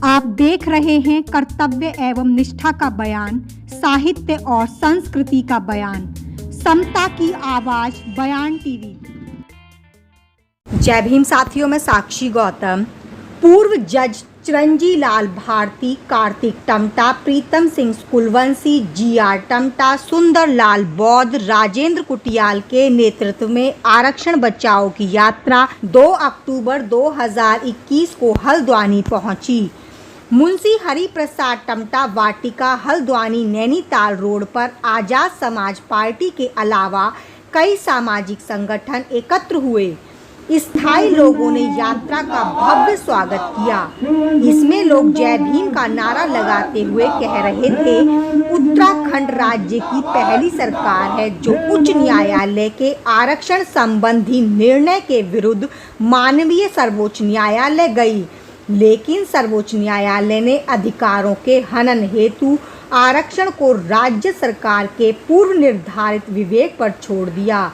आप देख रहे हैं कर्तव्य एवं निष्ठा का बयान, साहित्य और संस्कृति का बयान, समता की आवाज बयान टीवी। जय भीम साथियों, में साक्षी गौतम। पूर्व जज चिरंजी लाल भारती, कार्तिक टमटा, प्रीतम सिंह कुलवंशी, GR टमटा, सुंदर लाल बौद्ध, राजेंद्र कुटियाल के नेतृत्व में आरक्षण बचाओ की यात्रा 2 अक्टूबर 2021 को हल्द्वानी पहुंची। मुंशी हरि प्रसाद टमटा वाटिका हल्द्वानी नैनीताल रोड पर आजाद समाज पार्टी के अलावा कई सामाजिक संगठन एकत्र हुए। स्थायी लोगों ने यात्रा का भव्य स्वागत किया। इसमें लोग जय भीम का नारा लगाते हुए कह रहे थे, उत्तराखंड राज्य की पहली सरकार है जो उच्च न्यायालय के आरक्षण संबंधी निर्णय के विरुद्ध माननीय सर्वोच्च न्यायालय गई, लेकिन सर्वोच्च न्यायालय ने अधिकारों के हनन हेतु आरक्षण को राज्य सरकार के पूर्व निर्धारित विवेक पर छोड़ दिया।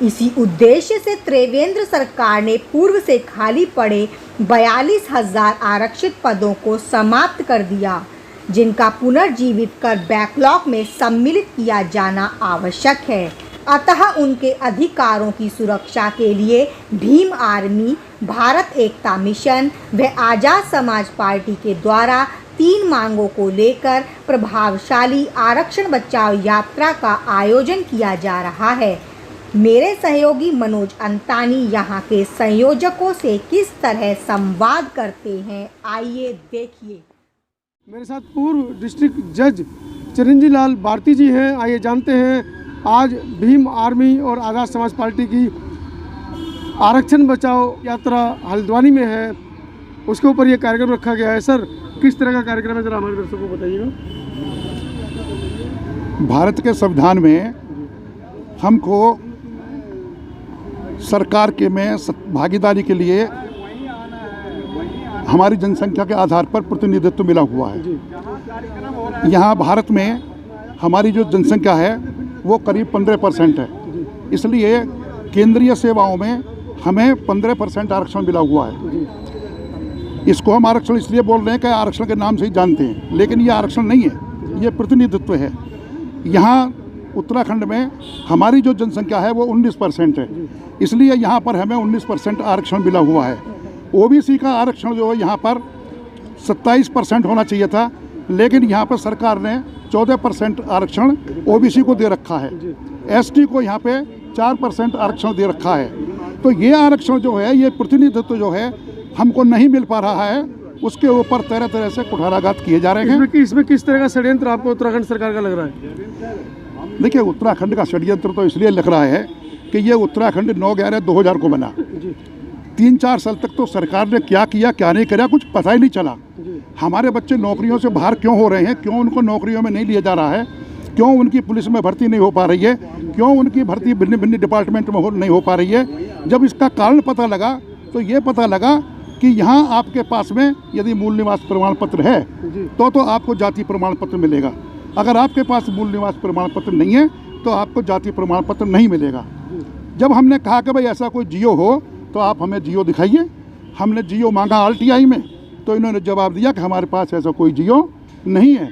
इसी उद्देश्य से त्रिवेंद्र सरकार ने पूर्व से खाली पड़े 42,000 आरक्षित पदों को समाप्त कर दिया, जिनका पुनर्जीवित कर बैकलॉग में सम्मिलित किया जाना आवश्यक है। अतः उनके अधिकारों की सुरक्षा के लिए भीम आर्मी, भारत एकता मिशन व आजाद समाज पार्टी के द्वारा 3 मांगों को लेकर प्रभावशाली आरक्षण बचाओ यात्रा का आयोजन किया जा रहा है। मेरे सहयोगी मनोज अंतानी यहाँ के संयोजकों से किस तरह संवाद करते हैं, आइए देखिए। मेरे साथ पूर्व डिस्ट्रिक्ट जज चिरंजी लाल भारती जी हैं। आइए जानते हैं आज भीम आर्मी और आजाद समाज पार्टी की आरक्षण बचाओ यात्रा हल्द्वानी में है, उसके ऊपर ये कार्यक्रम रखा गया है। सर, किस तरह का कार्यक्रम है, जरा हमारे दर्शकों को बताइएगा। भारत के संविधान में हमको सरकार के में भागीदारी के लिए हमारी जनसंख्या के आधार पर प्रतिनिधित्व मिला हुआ है। यहाँ भारत में हमारी जो जनसंख्या है वो करीब 15% है, इसलिए केंद्रीय सेवाओं में हमें 15% आरक्षण मिला हुआ है। इसको हम आरक्षण इसलिए बोल रहे हैं कि आरक्षण के नाम से ही जानते हैं, लेकिन ये आरक्षण नहीं है, ये प्रतिनिधित्व है। यहाँ उत्तराखंड में हमारी जो जनसंख्या है वो 19% है, इसलिए यहाँ पर हमें 19% आरक्षण मिला हुआ है। OBC का आरक्षण जो है यहाँ पर 27% होना चाहिए था, लेकिन यहाँ पर सरकार ने 14% आरक्षण OBC को दे रखा है। ST को यहाँ पे 4% आरक्षण दे रखा है। तो ये आरक्षण जो है, ये प्रतिनिधित्व जो है हमको नहीं मिल पा रहा है, उसके ऊपर तरह तरह से कुठाराघात किए जा रहे हैं। इसमें किस तरह का षड्यंत्र आपको उत्तराखंड सरकार का लग रहा है? देखिए, उत्तराखंड का षड्यंत्र तो इसलिए लग रहा है कि ये उत्तराखंड 9/11/2000 को बना। 3-4 साल तक तो सरकार ने क्या किया क्या नहीं किया कुछ पता ही नहीं चला। हमारे बच्चे नौकरियों से बाहर क्यों हो रहे हैं, क्यों उनको नौकरियों में नहीं लिया जा रहा है, क्यों उनकी पुलिस में भर्ती नहीं हो पा रही है, क्यों उनकी भर्ती भिन्न भिन्न डिपार्टमेंट में नहीं हो पा रही है। जब इसका कारण पता लगा तो ये पता लगा कि यहाँ आपके पास में यदि मूल निवास प्रमाण पत्र है तो आपको जाति प्रमाण पत्र मिलेगा। अगर आपके पास मूल निवास प्रमाण पत्र नहीं है तो आपको जाति प्रमाण पत्र नहीं मिलेगा। जब हमने कहा कि भाई ऐसा कोई जियो हो तो आप हमें जियो दिखाइए, हमने जियो मांगा RTI में, तो इन्होंने जवाब दिया कि हमारे पास ऐसा कोई जियो नहीं है।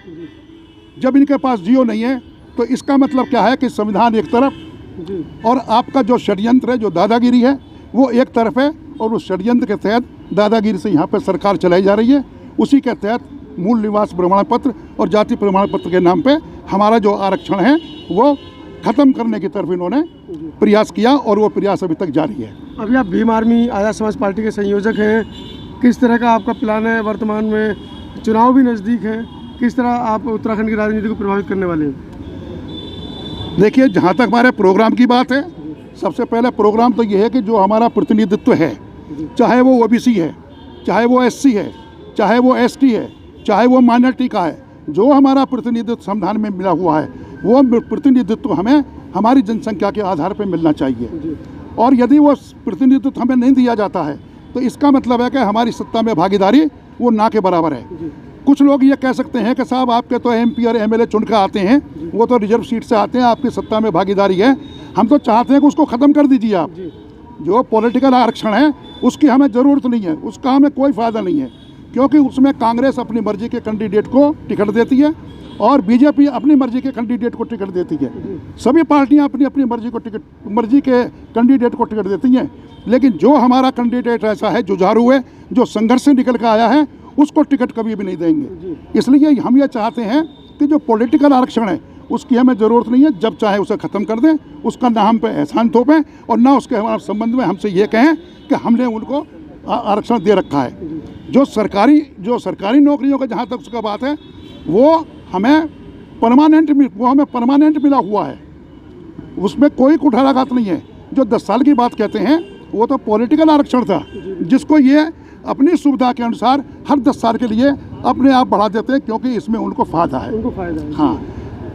जब इनके पास जियो नहीं है तो इसका मतलब क्या है कि संविधान एक तरफ और आपका जो षड्यंत्र है, जो दादागिरी है, वो एक तरफ है, और उस षड्यंत्र के तहत दादागिरी से यहाँ पर सरकार चलाई जा रही है। उसी के तहत मूल निवास प्रमाण पत्र और जाति प्रमाण पत्र के नाम पे हमारा जो आरक्षण है वो ख़त्म करने की तरफ इन्होंने प्रयास किया, और वो प्रयास अभी तक जारी है। अभी आप भीम आर्मी आजाद समाज पार्टी के संयोजक हैं, किस तरह का आपका प्लान है? वर्तमान में चुनाव भी नज़दीक है, किस तरह आप उत्तराखंड की राजनीति को प्रभावित करने वाले हैं? देखिए, जहाँ तक हमारे प्रोग्राम की बात है, सबसे पहले प्रोग्राम तो ये है कि जो हमारा प्रतिनिधित्व है, चाहे वो OBC है, चाहे वो SC है, चाहे वो ST है, चाहे वो माइनॉरिटी का है, जो हमारा प्रतिनिधित्व संविधान में मिला हुआ है वो प्रतिनिधित्व हमें हमारी जनसंख्या के आधार पर मिलना चाहिए। और यदि वो प्रतिनिधित्व हमें नहीं दिया जाता है तो इसका मतलब है कि हमारी सत्ता में भागीदारी वो ना के बराबर है। कुछ लोग ये कह सकते हैं कि साहब आपके तो MP और MLA चुनकर आते हैं, वो तो रिजर्व सीट से आते हैं, आपकी सत्ता में भागीदारी है। हम तो चाहते हैं कि उसको ख़त्म कर दीजिए आप। जो पॉलिटिकल आरक्षण है उसकी हमें ज़रूरत नहीं है, उसका हमें कोई फ़ायदा नहीं है। क्योंकि उसमें कांग्रेस अपनी मर्जी के कैंडिडेट को टिकट देती है और बीजेपी अपनी मर्जी के कैंडिडेट को टिकट देती है। सभी पार्टियां अपनी अपनी मर्जी के कैंडिडेट को टिकट देती हैं, लेकिन जो हमारा कैंडिडेट ऐसा है, जुझारू है, जो संघर्ष से निकल कर आया है, उसको टिकट कभी भी नहीं देंगे। इसलिए हम ये चाहते हैं कि जो पॉलिटिकल आरक्षण है उसकी हमें ज़रूरत नहीं है, जब चाहे उसे ख़त्म कर दें, उसका ना हम पे एहसान थोपें और ना उसके हमारे संबंध में हमसे ये कहें कि हमने उनको आरक्षण दे रखा है। जो सरकारी नौकरियों का जहाँ तक उसका बात है, वो हमें परमानेंट मिला हुआ है, उसमें कोई कुठाराघात नहीं है। जो 10 साल की बात कहते हैं वो तो पॉलिटिकल आरक्षण था, जिसको ये अपनी सुविधा के अनुसार हर 10 साल के लिए अपने आप बढ़ा देते हैं, क्योंकि इसमें उनको फ़ायदा है। हाँ,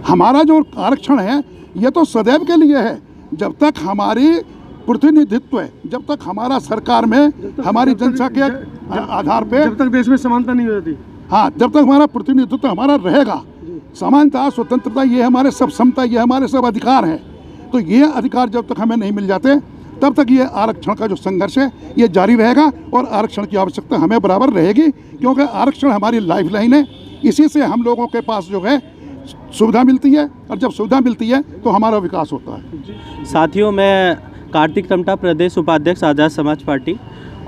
हमारा जो आरक्षण है ये तो सदैव के लिए है, जब तक हमारी प्रतिनिधित्व है, जब तक हमारा सरकार में हमारी जनसंख्या के आधार पे, जब तक देश में समानता नहीं हो जाती, हाँ, जब तक हमारा प्रतिनिधित्व हमारा रहेगा, समानता, स्वतंत्रता, ये हमारे सब समता, ये हमारे सब अधिकार हैं। तो ये अधिकार जब तक हमें नहीं मिल जाते, तब तक ये आरक्षण का जो संघर्ष है ये जारी रहेगा और आरक्षण की आवश्यकता हमें बराबर रहेगी, क्योंकि आरक्षण हमारी लाइफ लाइन है। इसी से हम लोगों के पास जो है सुविधा मिलती है, और जब सुविधा मिलती है तो हमारा विकास होता है। साथियों, मैं कार्तिक टमटा, प्रदेश उपाध्यक्ष आज़ाद समाज पार्टी,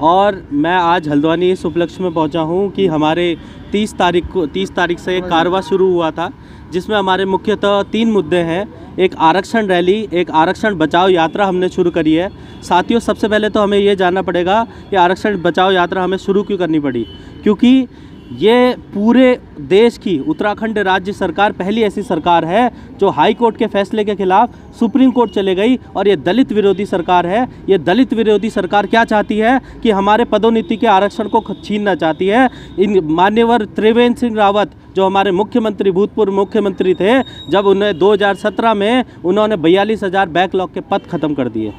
और मैं आज हल्द्वानी इस उपलक्ष्य में पहुंचा हूं कि हमारे 30 तारीख से एक कारवा शुरू हुआ था, जिसमें हमारे मुख्यतः 3 मुद्दे हैं। एक आरक्षण रैली, एक आरक्षण बचाओ यात्रा हमने शुरू करी है। साथियों, सबसे पहले तो हमें ये जानना पड़ेगा कि आरक्षण बचाओ यात्रा हमें शुरू क्यों करनी पड़ी, क्योंकि ये पूरे देश की उत्तराखंड राज्य सरकार पहली ऐसी सरकार है जो हाई कोर्ट के फैसले के खिलाफ सुप्रीम कोर्ट चले गई, और ये दलित विरोधी सरकार है। ये दलित विरोधी सरकार क्या चाहती है कि हमारे पदोन्नति के आरक्षण को छीनना चाहती है। इन मान्यवर त्रिवेंद्र सिंह रावत, जो हमारे मुख्यमंत्री, भूतपूर्व मुख्यमंत्री थे, जब उन्हें 2017 में उन्होंने 42,000 बैकलॉग के पद ख़त्म कर दिए,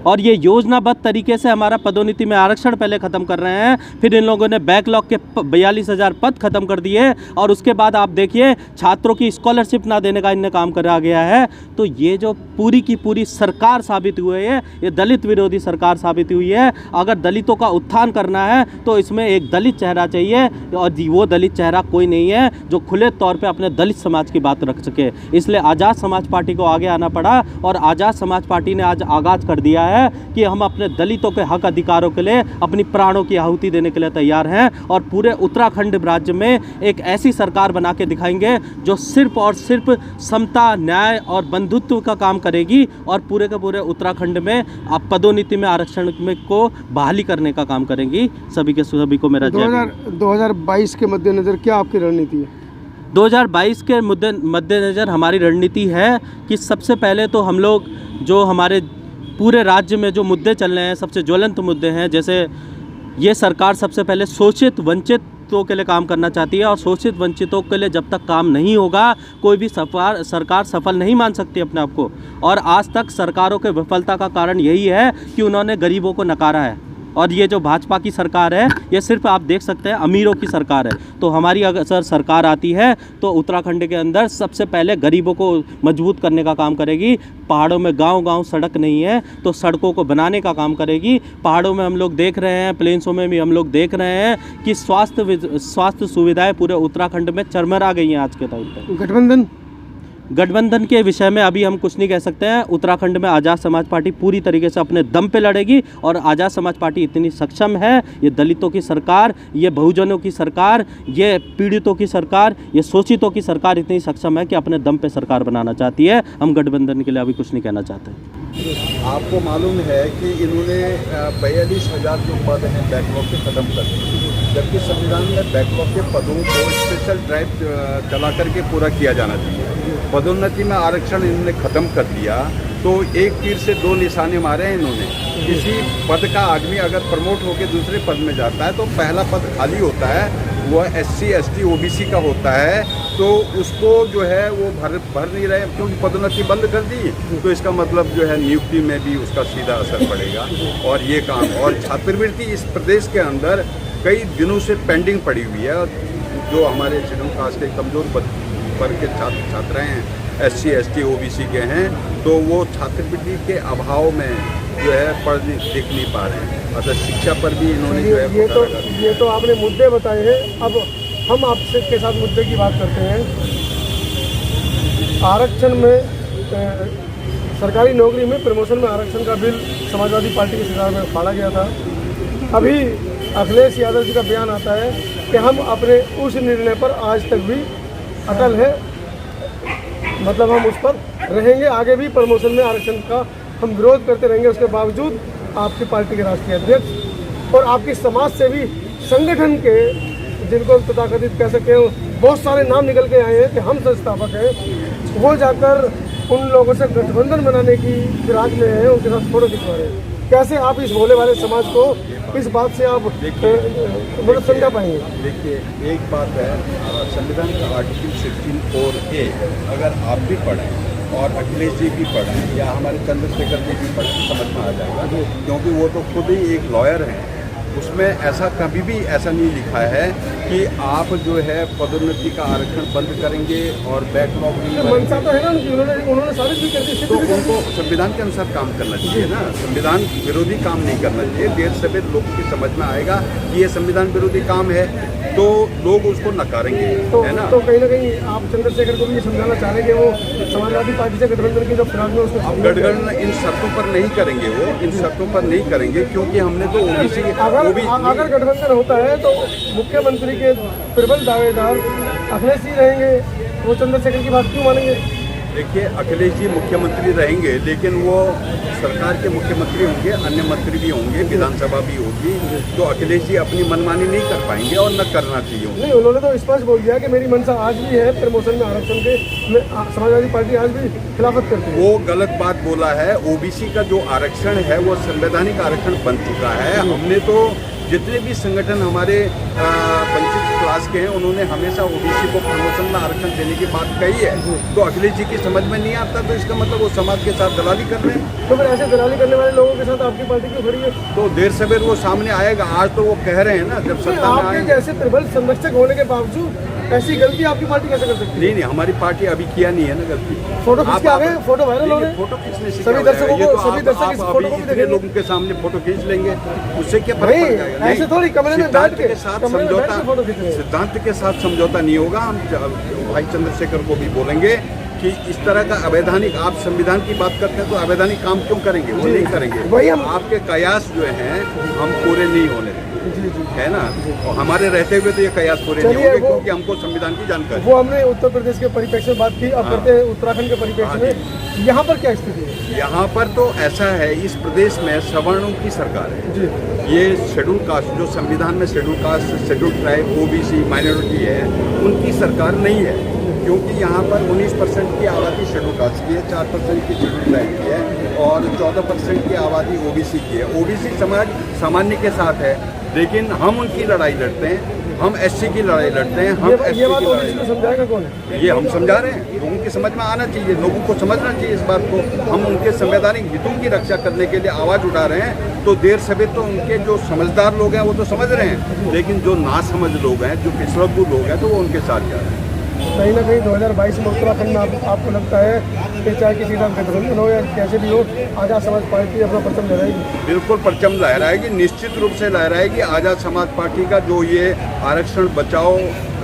और ये योजनाबद्ध तरीके से हमारा पदोन्नति में आरक्षण पहले ख़त्म कर रहे हैं, फिर इन लोगों ने बैकलॉग के 42,000 पद ख़त्म कर दिए, और उसके बाद आप देखिए छात्रों की स्कॉलरशिप ना देने का इन्हें काम करा गया है। तो ये जो पूरी की पूरी सरकार साबित हुई है, ये दलित विरोधी सरकार साबित हुई है। अगर दलितों का उत्थान करना है तो इसमें एक दलित चेहरा चाहिए, और वो दलित चेहरा कोई नहीं है जो खुले तौर पर अपने दलित समाज की बात रख सके। इसलिए आज़ाद समाज पार्टी को आगे आना पड़ा, और आज़ाद समाज पार्टी ने आज आगाज़ कर दिया है कि हम अपने दलितों के हक अधिकारों के लिए अपनी प्राणों की आहुति देने के लिए तैयार हैं, और पूरे उत्तराखंड राज्य में एक ऐसी सरकार बना के दिखाएंगे जो सिर्फ और सिर्फ समता, न्याय और बंधुत्व का काम करेगी, और पूरे के पूरे उत्तराखंड में अब पदोन्नति में आरक्षण में को बहाली करने का काम करेंगी। सभी को मेरा 2022 के मद्देनज़र क्या आपकी रणनीति है? 2022 के मद्देनज़र हमारी रणनीति है कि सबसे पहले तो हम लोग जो हमारे पूरे राज्य में जो मुद्दे चल रहे हैं, सबसे ज्वलंत मुद्दे हैं, जैसे ये सरकार सबसे पहले शोषित वंचितों के लिए काम करना चाहती है, और शोषित वंचितों के लिए जब तक काम नहीं होगा कोई भी सरकार सफल नहीं मान सकती अपने आप को। और आज तक सरकारों के विफलता का कारण यही है कि उन्होंने गरीबों को नकारा है, और ये जो भाजपा की सरकार है ये सिर्फ आप देख सकते हैं अमीरों की सरकार है। तो हमारी अगर सरकार आती है तो उत्तराखंड के अंदर सबसे पहले गरीबों को मजबूत करने का काम करेगी। पहाड़ों में गांव-गांव सड़क नहीं है तो सड़कों को बनाने का काम करेगी। पहाड़ों में हम लोग देख रहे हैं, प्लेन्सों में भी हम लोग देख रहे हैं कि स्वास्थ्य सुविधाएँ पूरे उत्तराखंड में चरमरा गई हैं आज के टाइम पर। गठबंधन के विषय में अभी हम कुछ नहीं कह सकते हैं। उत्तराखंड में आज़ाद समाज पार्टी पूरी तरीके से अपने दम पे लड़ेगी, और आज़ाद समाज पार्टी इतनी सक्षम है। ये दलितों की सरकार, ये बहुजनों की सरकार, ये पीड़ितों की सरकार, ये शोषितों की सरकार इतनी सक्षम है कि अपने दम पे सरकार बनाना चाहती है। हम गठबंधन के लिए अभी कुछ नहीं कहना चाहते। आपको मालूम है कि इन्होंने 42,000 जो पद हैं बैकलॉग के ख़त्म कर दिए, जबकि संविधान में बैकलॉग के पदों को स्पेशल ड्राइव चला करके पूरा किया जाना चाहिए। पदोन्नति में आरक्षण इन्होंने ख़त्म कर दिया, तो एक तीर से 2 निशाने मारे हैं इन्होंने। किसी पद का आदमी अगर प्रमोट होकर दूसरे पद में जाता है तो पहला पद खाली होता है, वह SC ST OBC का होता है, तो उसको जो है वो भर नहीं रहे, क्योंकि पदोन्नति बंद कर दी। तो इसका मतलब जो है नियुक्ति में भी उसका सीधा असर पड़ेगा। और ये काम, और छात्रवृत्ति इस प्रदेश के अंदर कई दिनों से पेंडिंग पड़ी हुई है। जो हमारे शेड्यूल कास्ट के कमज़ोर वर्ग के छात्र हैं, SC ST OBC के हैं, तो वो छात्रवृत्ति के अभाव में जो है पढ़ लिख नहीं पा रहे हैं। अतः शिक्षा पर भी इन्होंने जो है ये तो आपने मुद्दे बताए हैं। अब हम आपसे के साथ मुद्दे की बात करते हैं। आरक्षण में सरकारी नौकरी में प्रमोशन में आरक्षण का बिल समाजवादी पार्टी की सरकार में फाड़ा गया था। अभी अखिलेश यादव जी का बयान आता है कि हम अपने उस निर्णय पर आज तक भी अटल है, मतलब हम उस पर रहेंगे, आगे भी प्रमोशन में आरक्षण का हम विरोध करते रहेंगे। उसके बावजूद आपकी पार्टी के राष्ट्रीय अध्यक्ष और आपकी समाज सेवी संगठन के, जिनको तथाकथित कह सकते हो, बहुत सारे नाम निकल के आए हैं कि हम संस्थापक हैं, वो जाकर उन लोगों से गठबंधन बनाने की फिराक में है, उनके साथ फोटो खिंचवा रहे हैं। कैसे आप इस भोले वाले समाज को इस बात से आप मतलब समझा पाएंगे? देखिए, एक बात है, संविधान का आर्टिकल 16(4)A अगर आप भी पढ़ें और अखिलेश जी भी पढ़ें या हमारे चंद्रशेखर जी भी पढ़ें, समझ में आ जाएगा, क्योंकि वो तो खुद ही एक लॉयर हैं। उसमें ऐसा कभी भी ऐसा नहीं लिखा है कि आप जो है पदोन्नति का आरक्षण बंद करेंगे और बैकलॉग मनसा तो है ना उनकी, उन्होंने साबित भी कर दी। तो उनको संविधान के अनुसार काम करना चाहिए ना, संविधान विरोधी काम नहीं करना चाहिए। देर सवेर लोगों की समझ में आएगा कि ये संविधान विरोधी काम है, तो लोग उसको नकारेंगे, है ना। तो कहीं ना कहीं आप चंद्रशेखर को भी ये समझाना चाह रहे हैं कि वो समाजवादी पार्टी से गठबंधन की जो फिराक में उसको गठबंधन इन शर्तों पर नहीं करेंगे, वो इन शर्तों पर नहीं करेंगे, क्योंकि हमने तो ओबीसी अगर गठबंधन होता है तो मुख्यमंत्री के प्रबल दावेदार अखिलेश जी रहेंगे, वो चंद्रशेखर की बात क्यों मानेंगे? देखिए, अखिलेश जी मुख्यमंत्री रहेंगे, लेकिन वो सरकार के मुख्यमंत्री होंगे, अन्य मंत्री भी होंगे, विधानसभा भी होगी, तो अखिलेश जी अपनी मनमानी नहीं कर पाएंगे और न करना चाहिए। नहीं, उन्होंने तो स्पष्ट बोल दिया कि मेरी मंशा आज भी है प्रमोशन में आरक्षण के, समाजवादी पार्टी आज भी खिलाफत करती है। वो गलत बात बोला है। ओबीसी का जो आरक्षण है वो संवैधानिक आरक्षण बन चुका है। हमने तो जितने भी संगठन हमारे वंचित क्लास के हैं, उन्होंने हमेशा ओबीसी को प्रमोशन में आरक्षण देने की बात कही है। तो अखिलेश जी की समझ में नहीं आता, तो इसका मतलब वो समाज के साथ दलाली कर रहे हैं। तो फिर ऐसे दलाली करने वाले लोगों के साथ आपकी पार्टी क्यों खड़ी है? तो देर सवेर वो सामने आएगा। आज तो वो कह रहे हैं ना, जब सत्ता में आपके जैसे प्रबल संरक्षक होने के बावजूद ऐसी गलती आपकी पार्टी कैसे कर सकती है? नहीं, हमारी पार्टी अभी किया नहीं है ना गलती। फोटो खींच के आ गए, फोटो वायरल हो रहे हैं। फोटो खींचने से सभी दर्शकों को, सभी दर्शक इस फोटो को भी देखेंगे। लोगों के सामने फोटो खींच लेंगे, उससे क्या फर्क पड़ जाएगा? ऐसे थोड़ी कमरे में बैठ के साथ समझौता, सिद्धांत के साथ समझौता नहीं होगा। हम भाई चंद्रशेखर को भी बोलेंगे कि इस तरह का अवैधानिक, आप संविधान की बात करते हैं तो अवैधानिक काम क्यों करेंगे? वो नहीं करेंगे। वही हम आपके कयास जो हैं हम पूरे नहीं होने देंगे, है ना। और हमारे रहते हुए तो ये कयास पूरे नहीं होंगे, क्योंकि हमको संविधान की जानकारी। वो हमने उत्तर प्रदेश के परिप्रेक्ष्य में बात की, अब करते हैं उत्तराखंड के परिप्रेक्ष्य में। यहाँ पर क्या स्थिति है? यहाँ पर तो ऐसा है, इस प्रदेश में सवर्णों की सरकार है। ये शेड्यूल कास्ट, जो संविधान में schedule caste, schedule tribe, OBC, minority है, उनकी सरकार नहीं है। क्योंकि यहाँ पर 19% की आबादी शेड्यूल कास्ट की है, 4% की शेड्यूल ट्राइब की है और 14% की आबादी ओबीसी की है। ओबीसी समाज सामान्य के साथ है, लेकिन हम उनकी लड़ाई लड़ते हैं, हम एससी की लड़ाई लड़ते हैं, हम एसटी की लड़ाई लड़ते हैं। समझाएगा कौन? ये हम समझा रहे हैं, लोगों की समझ में आना चाहिए, लोगों को समझना चाहिए इस बात को। हम उनके संवैधानिक हितों की रक्षा करने के लिए आवाज़ उठा रहे हैं, तो देर सवेर तो उनके जो समझदार लोग हैं वो तो समझ रहे हैं, लेकिन जो नासमझ लोग हैं, जो पिछड़बू लोग हैं, तो वो उनके साथ जा रहे हैं। कहीं ना कहीं 2022 में उत्तराखंड में आपको लगता है कि चाहे किसी का गठबंधन हो या कैसे भी हो, आज़ाद समाज पार्टी अपना परचम लहराएगी? बिल्कुल परचम लहराएगी, निश्चित रूप से लहराएगी। आज़ाद समाज पार्टी का जो ये आरक्षण बचाओ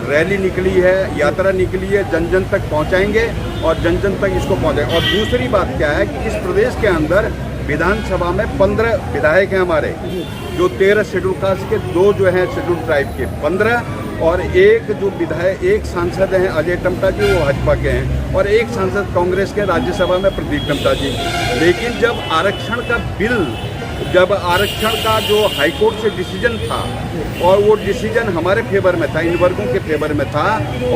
रैली निकली है, यात्रा निकली है, जन जन तक पहुंचाएंगे और जन जन तक इसको पहुंचाएंगे। और दूसरी बात क्या है कि इस प्रदेश के अंदर विधानसभा में 15 विधायक हैं हमारे, जो 13 शेड्यूल कास्ट के, 2 जो हैं शेड्यूल ट्राइब के, 15 और एक जो विधायक, एक सांसद हैं अजय टमटा जी, वो भाजपा के हैं, और एक सांसद कांग्रेस के राज्यसभा में प्रदीप टमटा जी। लेकिन जब आरक्षण का बिल, जब आरक्षण का जो हाईकोर्ट से डिसीजन था और वो डिसीजन हमारे फेवर में था, इन वर्गों के फेवर में था,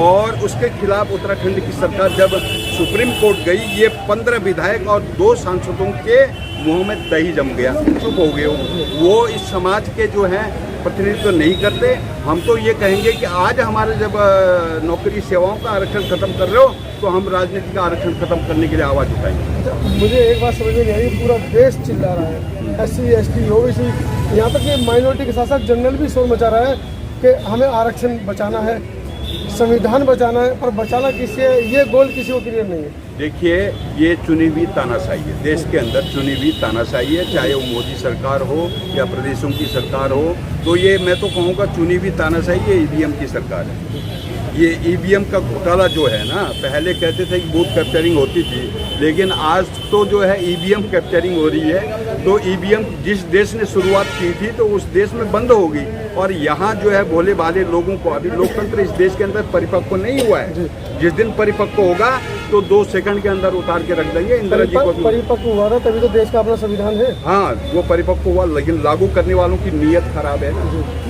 और उसके खिलाफ उत्तराखंड की सरकार जब सुप्रीम कोर्ट गई, ये 15 विधायक और 2 सांसदों के मुंह में दही जम गया, चुप हो गए। वो इस समाज के जो हैं प्रतिनिधित्व नहीं करते। हम तो ये कहेंगे कि आज हमारे जब नौकरी सेवाओं का आरक्षण खत्म कर रहे हो, तो हम राजनीति का आरक्षण खत्म करने के लिए आवाज़ उठाएंगे। मुझे एक बात समझ में नहीं आई, पूरा देश चिल्ला रहा है, एससी, एसटी, ओबीसी, यहाँ तक कि माइनॉरिटी के साथ साथ जनरल भी शोर मचा रहा है कि हमें आरक्षण बचाना है, संविधान बचाना है, पर बचाना किसी है, ये गोल किसी को क्लियर नहीं है। देखिए, ये चुनी हुई तानाशाही है, देश के अंदर चुनी हुई तानाशाही है, चाहे वो मोदी सरकार हो या प्रदेशों की सरकार हो। तो ये मैं तो कहूँगा चुनी हुई तानाशाही ये ईवीएम की सरकार है। ये ईवीएम का घोटाला जो है ना, पहले कहते थे कि बूथ कैप्चरिंग होती थी, लेकिन आज तो जो है ईवीएम कैप्चरिंग हो रही है। तो ईवीएम जिस देश ने शुरुआत की थी तो उस देश में बंद होगी, और यहाँ जो है भोले भाले लोगों को, अभी लोकतंत्र इस देश के अंदर परिपक्व नहीं हुआ है। जिस दिन परिपक्व होगा तो 2 सेकंड के अंदर उतार के रख देंगे। इंदिरा जी को परिपक्व हुआ था तभी तो देश का अपना संविधान है। हाँ, वो परिपक्व हुआ, लेकिन लागू करने वालों की नीयत खराब है,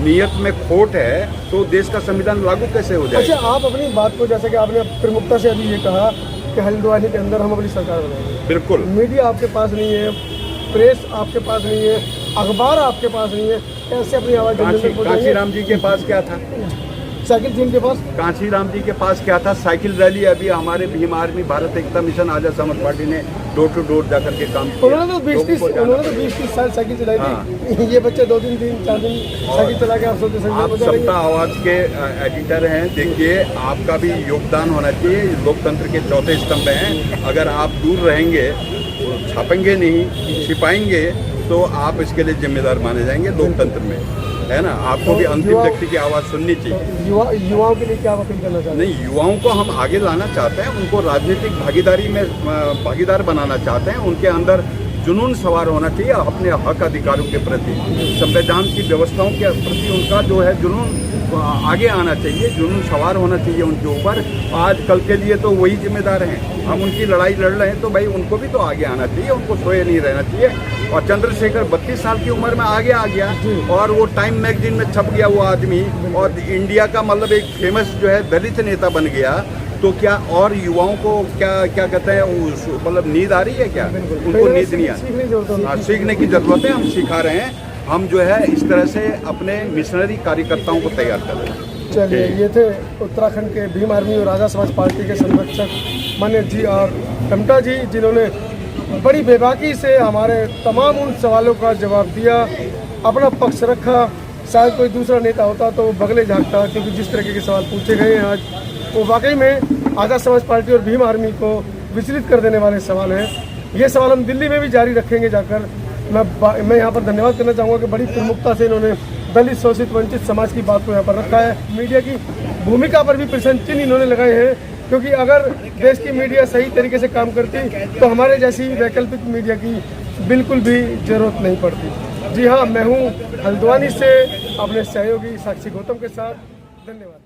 नीयत में खोट है, तो देश का संविधान लागू कैसे हो जाए। अच्छा, आप अपनी बात को, जैसे कि आपने प्रमुखता से अभी ये कहा कि हल्द्वानी के अंदर हम अपनी सरकार बनाएंगे, बिल्कुल। मीडिया आपके पास नहीं है, प्रेस आपके पास नहीं है, अखबार आपके पास नहीं है, कैसे अपनी आवाज़ कांशीराम जी के पास क्या था? साइकिल थी उनके पास। कांशीराम जी के पास क्या था? Cycle rally. अभी हमारे भीम आर्मी भारत एकता मिशन आजाद समाज पार्टी ने डोर टू डोर जाकर के काम किया। उन्होंने तो 20-30 साल साइकिल चलाई थी। ये बच्चे 2 दिन 4 दिन साइकिल चला के आप सोचते आप सबका आवाज के एडिटर हैं। देखिए, आपका भी योगदान होना चाहिए। लोकतंत्र के चौथे स्तंभ हैं। अगर आप दूर रहेंगे, छापेंगे नहीं, छिपाएंगे, तो आप इसके लिए जिम्मेदार माने जाएंगे लोकतंत्र में, है ना। आपको भी अंतिम व्यक्ति की आवाज़ सुननी चाहिए। युवाओं के लिए क्या अपील करना चाहते हैं? नहीं, युवाओं को हम आगे लाना चाहते हैं, उनको राजनीतिक भागीदारी में भागीदार बनाना चाहते हैं। उनके अंदर जुनून सवार होना चाहिए अपने हक अधिकारों के प्रति, संविधान की व्यवस्थाओं के प्रति उनका जो है जुनून आगे आना चाहिए, जुनून सवार होना चाहिए उनके ऊपर। आज कल के लिए तो वही जिम्मेदार हैं। हम उनकी लड़ाई लड़ रहे हैं तो भाई उनको भी तो आगे आना चाहिए, उनको सोए नहीं रहना चाहिए। और चंद्रशेखर 32 साल की उम्र में आगे आ गया, और वो टाइम मैगजीन में छप गया वो आदमी, और इंडिया का मतलब एक फेमस जो है दलित नेता बन गया। तो क्या और युवाओं को क्या कहते हैं, मतलब नींद आ रही है क्या? उनको नींद नहीं आ रही। सीखने की जरूरत है, हम सिखा रहे हैं। हम जो है इस तरह से अपने मिशनरी कार्यकर्ताओं को तैयार कर रहे हैं। चलिए, ये थे उत्तराखंड के भीम आर्मी और आजाद समाज पार्टी के संरक्षक मान्य जी और टमटा जी, जिन्होंने बड़ी बेबाकी से हमारे तमाम उन सवालों का जवाब दिया, अपना पक्ष रखा। शायद कोई दूसरा नेता होता तो वो बगले झाँकता, क्योंकि जिस तरीके के सवाल पूछे गए हैं आज, वो वाकई में आजाद समाज पार्टी और भीम आर्मी को विचलित कर देने वाले सवाल हैं। ये सवाल हम दिल्ली में भी जारी रखेंगे जाकर। मैं यहाँ पर धन्यवाद करना चाहूँगा कि बड़ी प्रमुखता से इन्होंने दलित, शोषित, वंचित समाज की बात को यहाँ पर रखा है। मीडिया की भूमिका पर भी प्रश्न चिन्ह इन्होंने लगाए हैं, क्योंकि अगर देश की मीडिया सही तरीके से काम करती तो हमारे जैसी वैकल्पिक मीडिया की बिल्कुल भी जरूरत नहीं पड़ती। जी हाँ, मैं हूँ हल्द्वानी से अपने सहयोगी साक्षी गौतम के साथ। धन्यवाद।